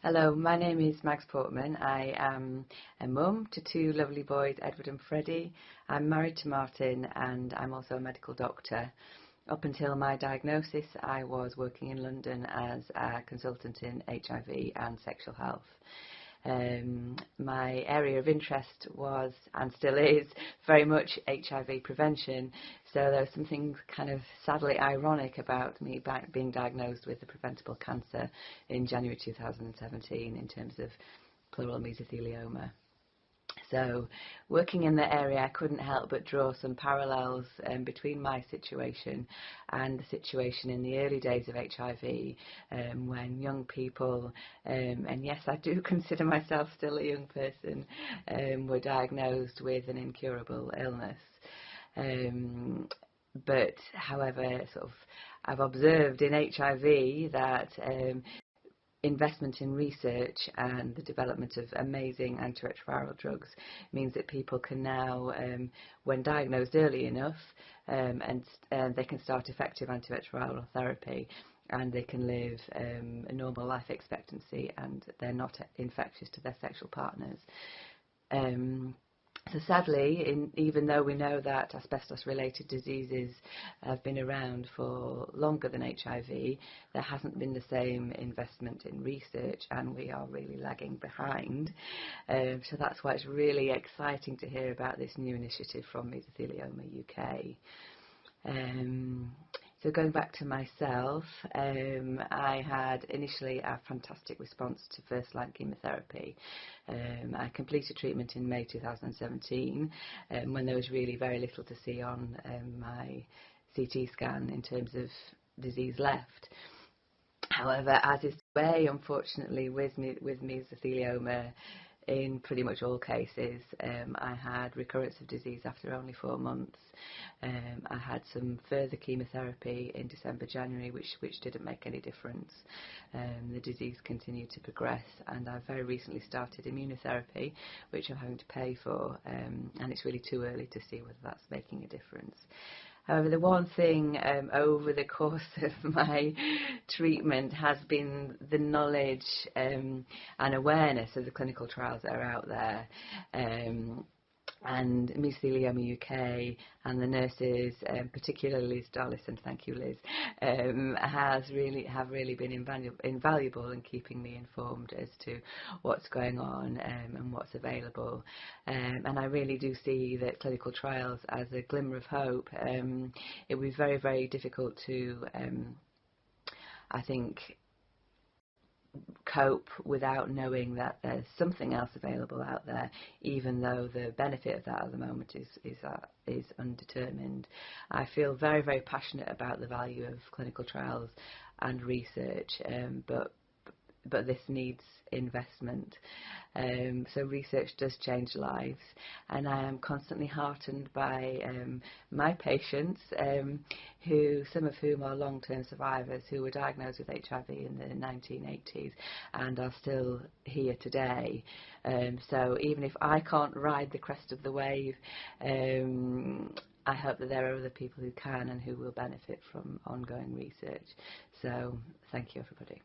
Hello, my name is Mags Portman. I am a mum to two lovely boys, Edward and Freddie. I'm married to Martin and I'm also a medical doctor. Up until my diagnosis, I was working in London as a consultant in HIV and sexual health. My area of interest was, and still is, very much HIV prevention, so there was something kind of sadly ironic about me being diagnosed with a preventable cancer in January 2017 in terms of pleural mesothelioma. So, working in that area, I couldn't help but draw some parallels between my situation and the situation in the early days of HIV, when young people, and yes, I do consider myself still a young person, were diagnosed with an incurable illness. But, however, I've observed in HIV that investment in research and the development of amazing antiretroviral drugs means that people can now, when diagnosed early enough, and they can start effective antiretroviral therapy, and they can live a normal life expectancy, and they're not infectious to their sexual partners. So sadly, even though we know that asbestos-related diseases have been around for longer than HIV, there hasn't been the same investment in research, and we are really lagging behind. So that's why it's really exciting to hear about this new initiative from Mesothelioma UK. So going back to myself, I had initially a fantastic response to first-line chemotherapy. I completed treatment in May 2017 when there was really very little to see on my CT scan in terms of disease left. However, as is the way, unfortunately, with mesothelioma, in pretty much all cases, I had recurrence of disease after only 4 months. I had some further chemotherapy in December, January, which didn't make any difference. The disease continued to progress, and I very recently started immunotherapy, which I'm having to pay for, and it's really too early to see whether that's making a difference. However, the one thing over the course of my treatment has been the knowledge and awareness of the clinical trials that are out there. And Mesothelioma UK and the nurses, particularly Liz Dallas, and thank you, Liz, have really been invaluable in keeping me informed as to what's going on and what's available. And I really do see that clinical trials as a glimmer of hope. It would be very, very difficult to, I think, cope without knowing that there's something else available out there, even though the benefit of that at the moment is undetermined. I feel very, very passionate about the value of clinical trials and research, but this needs investment. So research does change lives, and I am constantly heartened by my patients, some of whom are long-term survivors who were diagnosed with HIV in the 1980s and are still here today. So even if I can't ride the crest of the wave, I hope that there are other people who can and who will benefit from ongoing research. So thank you, everybody.